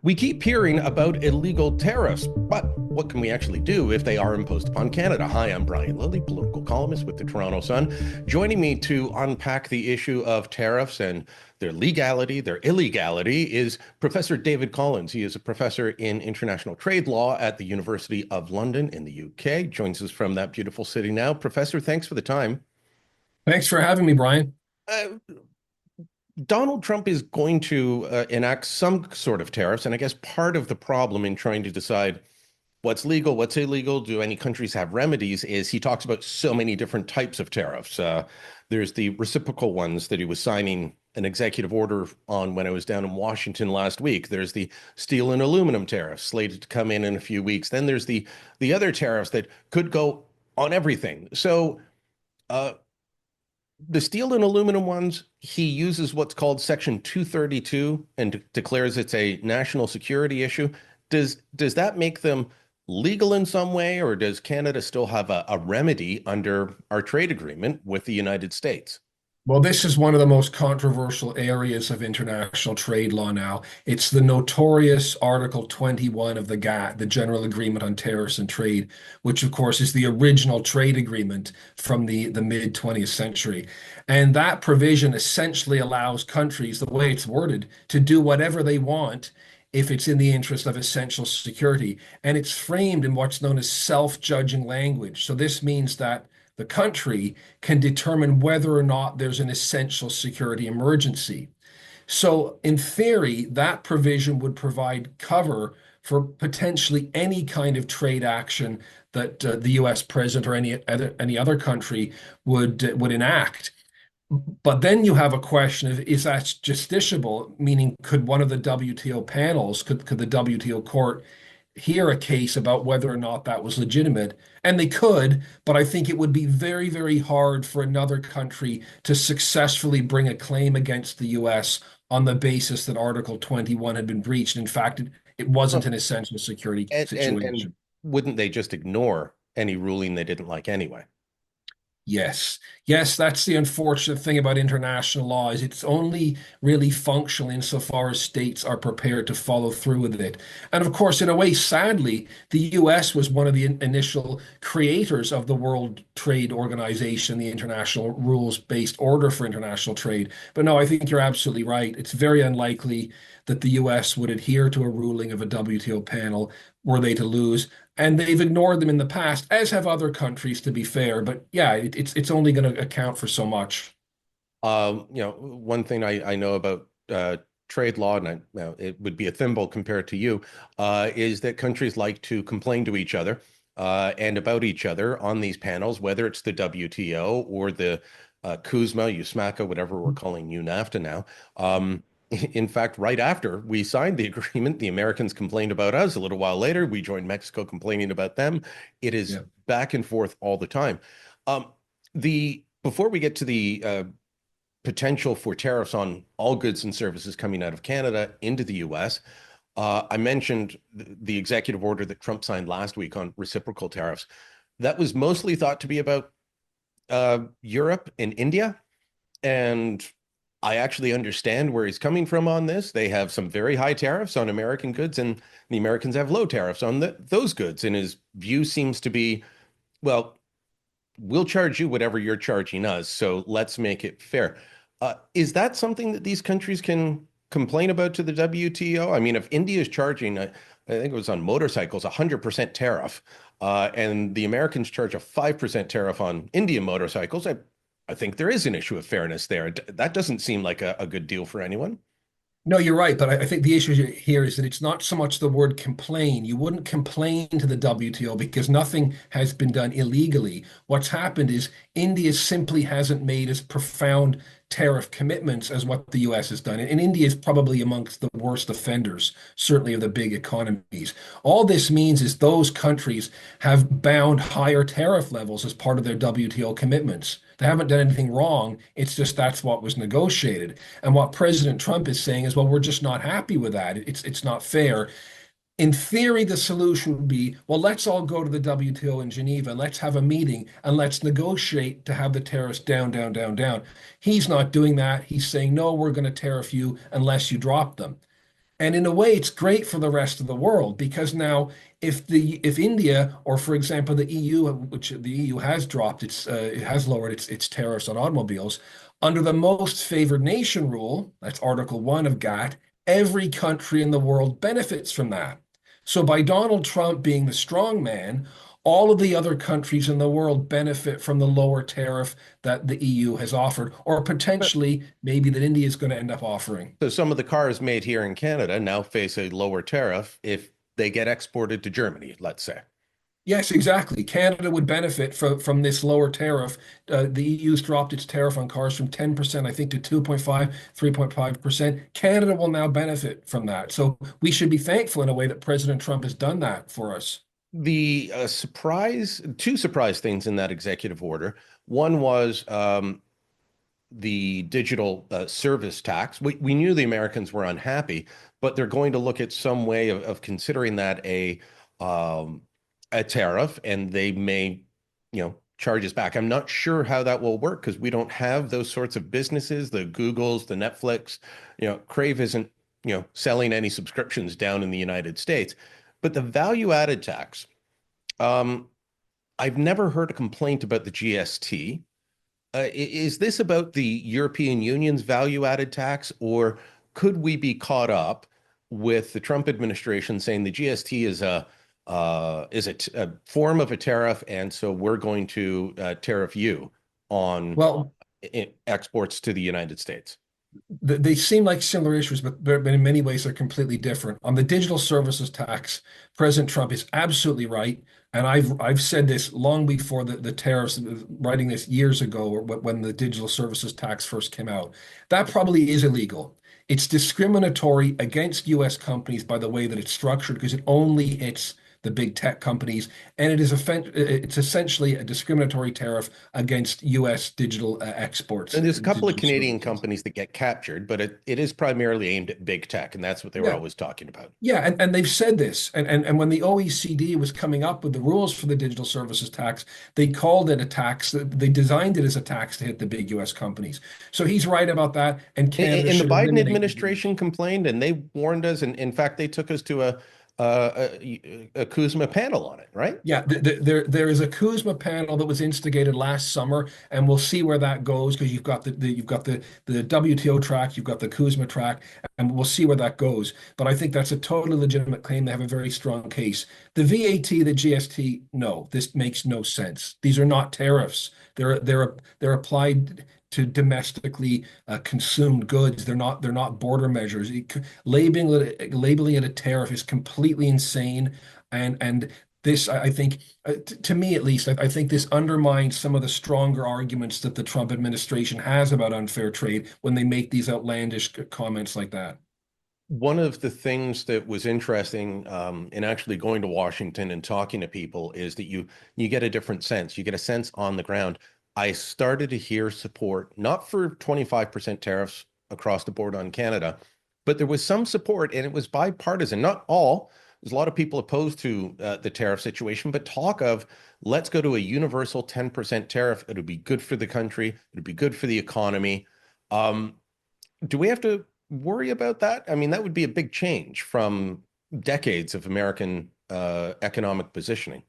We keep hearing about illegal tariffs, but what can we actually do if they are imposed upon Canada? Hi, I'm Brian Lilley, political columnist with the Toronto Sun. Joining me to unpack the issue of tariffs and their legality, their illegality, is Professor David Collins. He is a professor in international trade law at the University of London in the UK. Joins us from that beautiful city now. Professor, thanks for the time. Thanks for having me, Brian. Uh, Donald Trump is going to enact some sort of tariffs. And I guess part of the problem in trying to decide what's legal, what's illegal, do any countries have remedies, is he talks about so many different types of tariffs. There's the reciprocal ones that he was signing an executive order on when I was down in Washington last week. There's the steel and aluminum tariffs slated to come in a few weeks. Then there's the other tariffs that could go on everything. So uh, the steel and aluminum ones, he uses what's called Section 232 and declares it's a national security issue. Does that make them legal in some way, or does Canada still have a remedy under our trade agreement with the United States? Well, this is one of the most controversial areas of international trade law now. It's the notorious Article 21 of the GATT, the General Agreement on Tariffs and Trade, which, of course, is the original trade agreement from the mid 20th century. And that provision essentially allows countries, the way it's worded, to do whatever they want if it's in the interest of essential security. And it's framed in what's known as self-judging language. So this means that the country can determine whether or not there's an essential security emergency. So, in theory, that provision would provide cover for potentially any kind of trade action that the U.S. president or any other country would enact. But then you have a question of, is that justiciable? Meaning, could one of the WTO panels, could the WTO court hear a case about whether or not that was legitimate? And they could, but I think it would be very, very hard for another country to successfully bring a claim against the US on the basis that Article 21 had been breached. In fact, it wasn't Well, an essential security and situation. wouldn't they just ignore any ruling they didn't like anyway? Yes. Yes, that's the unfortunate thing about international law is it's only really functional insofar as states are prepared to follow through with it. And of course, in a way, sadly, the US was one of the initial creators of the World Trade Organization, the international rules-based order for international trade. But no, I think you're absolutely right. It's very unlikely that the US would adhere to a ruling of a WTO panel were they to lose. And they've ignored them in the past, as have other countries, to be fair. But yeah, it's only going to account for so much. One thing I know about trade law, and it would be a thimble compared to you, is that countries like to complain to each other and about each other on these panels, whether it's the WTO or the CUSMA, USMACA, whatever we're calling NAFTA now. In fact, right after we signed the agreement, the Americans complained about us. A little while later, we joined Mexico complaining about them. It is Yeah. back and forth all the time. The Before we get to the potential for tariffs on all goods and services coming out of Canada into the US. I mentioned the executive order that Trump signed last week on reciprocal tariffs. That was mostly thought to be about Europe and India. And I actually understand where he's coming from on this. They have some very high tariffs on American goods, and the Americans have low tariffs on those goods. And his view seems to be, well, we'll charge you whatever you're charging us, so let's make it fair. Is that something that these countries can complain about to the WTO? I mean, if India is charging, I think it was on motorcycles, 100% tariff, and the Americans charge a 5% tariff on Indian motorcycles, I think there is an issue of fairness there. That doesn't seem like a good deal for anyone. No, you're right, but I think the issue here is that it's not so much the word complain. You wouldn't complain to the WTO because nothing has been done illegally. What's happened is India simply hasn't made as profound tariff commitments as what the US has done. And India is probably amongst the worst offenders, certainly of the big economies. All this means is those countries have bound higher tariff levels as part of their WTO commitments. They haven't done anything wrong. It's just that's what was negotiated. And what President Trump is saying is, well, we're just not happy with that. It's not fair. In theory, the solution would be, well, let's all go to the WTO in Geneva and let's have a meeting and let's negotiate to have the tariffs down, down, down, down. He's not doing that. He's saying, no, we're going to tariff you unless you drop them. And in a way, it's great for the rest of the world because now, if India or, for example, the EU, which the EU has dropped it has lowered its tariffs on automobiles under the most favored nation rule, that's Article 1 of GATT, every country in the world benefits from that. So by Donald Trump being the strong man, all of the other countries in the world benefit from the lower tariff that the EU has offered, or But potentially maybe that India is going to end up offering. so some of the cars made here in Canada now face a lower tariff if they get exported to Germany, let's say. Yes, exactly. Canada would benefit from this lower tariff. The EU's dropped its tariff on cars from 10%, I think, to 2.5, 3.5%. Canada will now benefit from that. So we should be thankful in a way that President Trump has done that for us. The two surprise things in that executive order. One was the digital service tax. We knew the Americans were unhappy, but they're going to look at some way of considering that um, a tariff, and they may, charge us back. I'm not sure how that will work because we don't have those sorts of businesses, the Googles, the Netflix. Crave isn't, selling any subscriptions down in the United States. But the value added tax, um, I've never heard a complaint about the GST. Is this about the European Union's value added tax, or could we be caught up with the Trump administration saying the GST is a form of a tariff, and so we're going to tariff you on Well, exports to the United States? they seem like similar issues, but in many ways they're completely different. On the digital services tax, President Trump is absolutely right, and I've said this long before the tariffs, writing this years ago, or when the digital services tax first came out. That probably is illegal. It's discriminatory against U.S. companies by the way that it's structured because it only hits the big tech companies, and it's essentially a discriminatory tariff against U.S. digital exports, And there's a couple of digital Canadian services. companies that get captured, but it is primarily aimed at big tech, and that's what they were Yeah. always talking about. Yeah, and they've said this. And when the OECD was coming up with the rules for the digital services tax, they called it a tax. They designed it as a tax to hit the big US companies. So he's right about that, and Canada And the should Biden eliminate the administration GST. complained, and they warned us, and in fact, they took us to a Kuzma panel on it, right? Yeah, there is a Kuzma panel that was instigated last summer, and we'll see where that goes because you've got the WTO track, you've got the Kuzma track, and we'll see where that goes. But I think that's a totally legitimate claim. They have a very strong case. The VAT, the GST, no, this makes no sense. These are not tariffs. They're applied to domestically consumed goods. They're not border measures. Labeling it a tariff is completely insane. And this, I think, to me at least, I think this undermines some of the stronger arguments that the Trump administration has about unfair trade when they make these outlandish comments like that. One of the things that was interesting in actually going to Washington and talking to people is that you get a different sense. You get a sense on the ground. I started to hear support, not for 25% tariffs across the board on Canada, but there was some support, and it was bipartisan. Not all. There's a lot of people opposed to the tariff situation, but talk of let's go to a universal 10% tariff. It'll be good for the country. It'll be good for the economy. Um, do we have to worry about that? I mean, that would be a big change from decades of American economic positioning.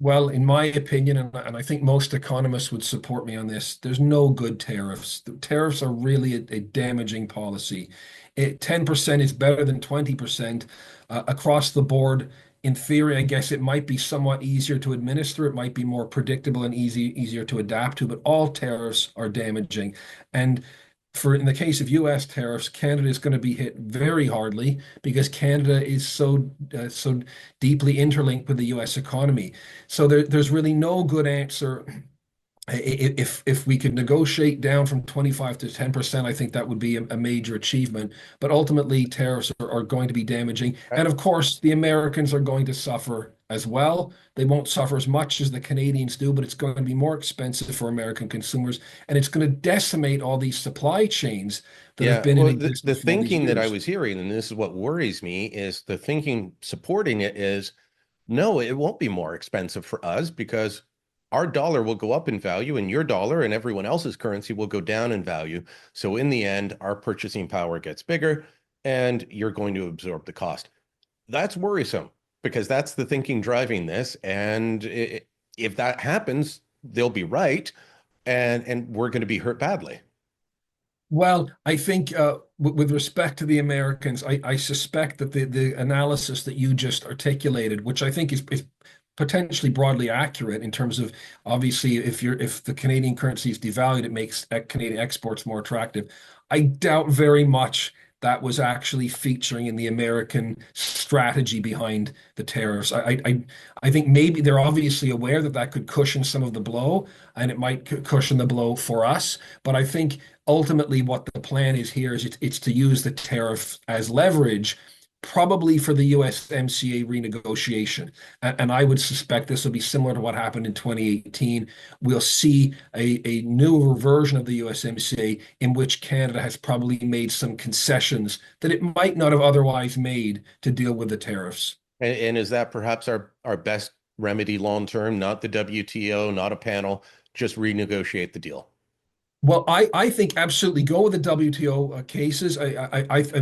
Well, in my opinion, and I think most economists would support me on this, there's no good tariffs. The tariffs are really a damaging policy. 10% is better than 20% across the board. In theory, I guess it might be somewhat easier to administer. It might be more predictable and easier to adapt to, but all tariffs are damaging. And in the case of US tariffs, Canada is going to be hit very hardly because Canada is so deeply interlinked with the US economy. So there's really no good answer. If we could negotiate down from 25 to 10%, I think that would be a major achievement. But ultimately, tariffs are going to be damaging. And of course, the Americans are going to suffer as well. They won't suffer as much as the Canadians do, but it's going to be more expensive for American consumers. And it's going to decimate all these supply chains that have Yeah, been in well, the existence for all these thinking that I years. was hearing, and this is what worries me, is the thinking supporting it is no, it won't be more expensive for us because our dollar will go up in value and your dollar and everyone else's currency will go down in value. So in the end, our purchasing power gets bigger. and you're going to absorb the cost. That's worrisome because that's the thinking driving this. And if that happens, they'll be right, and we're going to be hurt badly. Well, I think with respect to the Americans, I suspect that the analysis that you just articulated, which I think is potentially broadly accurate in terms of obviously if the Canadian currency is devalued, it makes Canadian exports more attractive. I doubt very much that was actually featuring in the American strategy behind the tariffs. I think maybe they're obviously aware that that could cushion some of the blow, and it might cushion the blow for us. But I think ultimately what the plan is here is it's to use the tariff as leverage, probably for the USMCA renegotiation. And I would suspect this will be similar to what happened in 2018. We'll see a newer version of the USMCA in which Canada has probably made some concessions that it might not have otherwise made to deal with the tariffs. And is that perhaps our best remedy long term? Not the WTO, not a panel, just renegotiate the deal. Well, I think absolutely go with the WTO cases.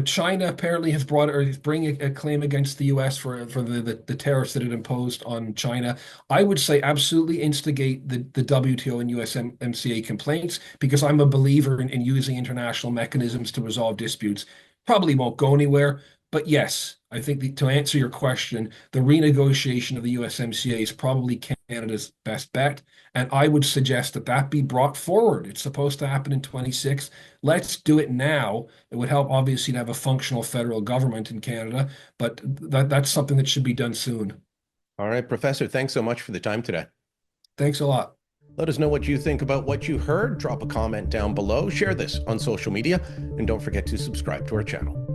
China apparently has brought or is bringing a claim against the U.S. for the tariffs that it imposed on China. I would say absolutely instigate the WTO and USMCA complaints because I'm a believer in using international mechanisms to resolve disputes. Probably won't go anywhere, but yes, I think to answer your question, the renegotiation of the USMCA is probably Canada's best bet. And I would suggest that that be brought forward. It's supposed to happen in 26. Let's do it now. It would help, obviously, to have a functional federal government in Canada, but that's something that should be done soon. All right, Professor, thanks so much for the time today. Thanks a lot. Let us know what you think about what you heard. Drop a comment down below, share this on social media, and don't forget to subscribe to our channel.